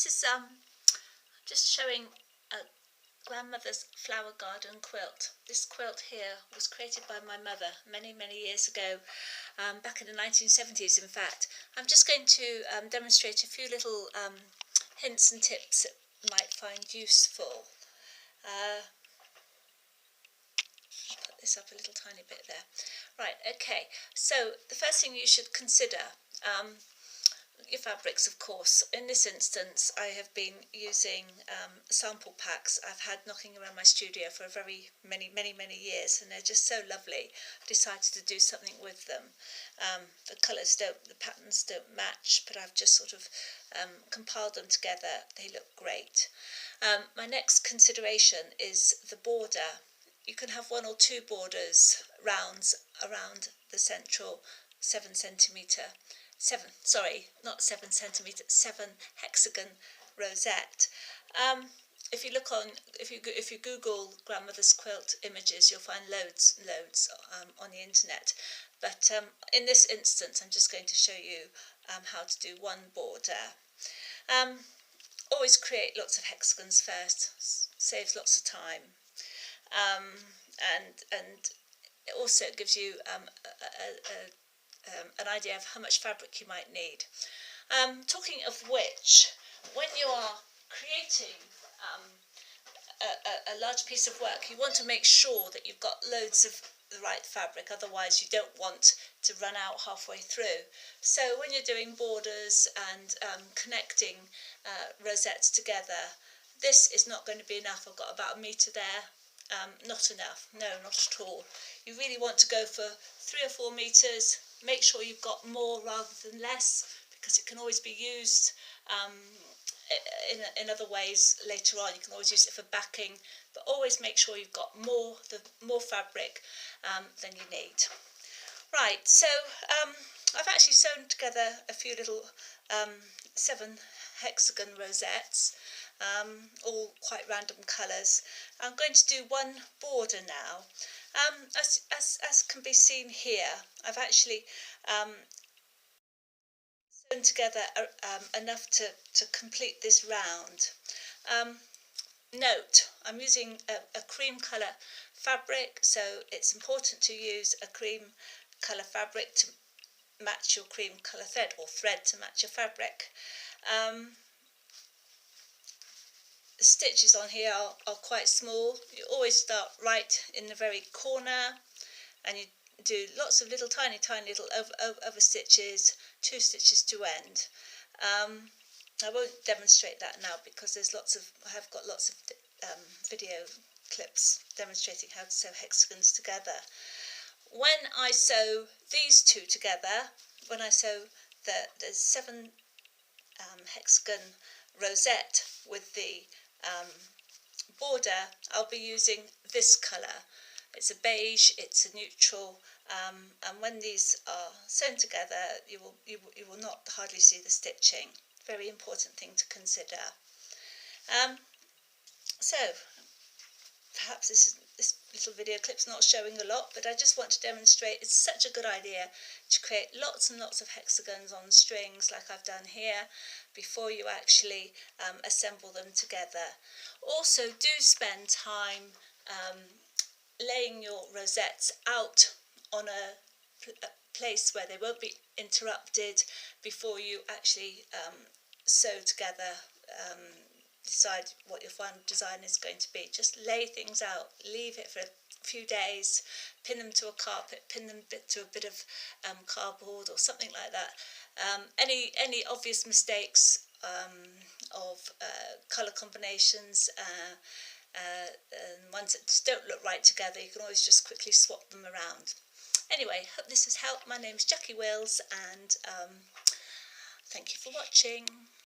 this is just showing a grandmother's flower garden quilt. This quilt here was created by my mother many years ago, back in the 1970s in fact. I'm just going to demonstrate a few little hints and tips that you might find useful. Put this up a little tiny bit there. Right, okay, so the first thing you should consider, your fabrics, of course. In this instance, I have been using sample packs I've had knocking around my studio for many years, and they're just so lovely. I decided to do something with them. The colours the patterns don't match, but I've just sort of compiled them together. They look great. My next consideration is the border. You can have 1 or 2 borders rounds around the central 7 hexagon rosette. If you Google grandmother's quilt images, you'll find loads on the internet. But in this instance, I'm just going to show you how to do 1 border. Always create lots of hexagons first. Saves lots of time. And it also gives you an idea of how much fabric you might need. Talking of which, when you are creating a large piece of work, you want to make sure that you've got loads of the right fabric, otherwise you don't want to run out halfway through. So when you're doing borders and connecting rosettes together, this is not going to be enough. I've got about 1 metre there. Not enough, no, not at all. You really want to go for 3 or 4 metres. Make sure you've got more rather than less, because it can always be used in other ways later on. You can always use it for backing, but always make sure you've got more fabric than you need. Right, so I've actually sewn together a few little 7 hexagon rosettes, all quite random colours. I'm going to do 1 border now. As can be seen here, I've actually sewn together enough to complete this round. Note, I'm using a cream colour fabric, so it's important to use a cream colour fabric to match your cream colour thread, or thread to match your fabric. The stitches on here are quite small. You always start right in the very corner, and you do lots of little tiny little over stitches, 2 stitches to end. I won't demonstrate that now because I have got lots of video clips demonstrating how to sew hexagons together. When I sew these 2 together, when I sew the 7 hexagon rosette with the border, I'll be using this colour. It's a beige, it's a neutral, and when these are sewn together, you will not hardly see the stitching. Very important thing to consider. So perhaps this little video clip's not showing a lot, but I just want to demonstrate it's such a good idea to create lots and lots of hexagons on strings like I've done here before you actually assemble them together. Also, do spend time laying your rosettes out on a place where they won't be interrupted before you actually sew together. Decide what your final design is going to be. Just lay things out, leave it for a few days, pin them to a carpet, pin them to a bit of cardboard or something like that. Any obvious mistakes of colour combinations and ones that just don't look right together, you can always just quickly swap them around. Anyway, hope this has helped. My name's Jackie Wills, and thank you for watching.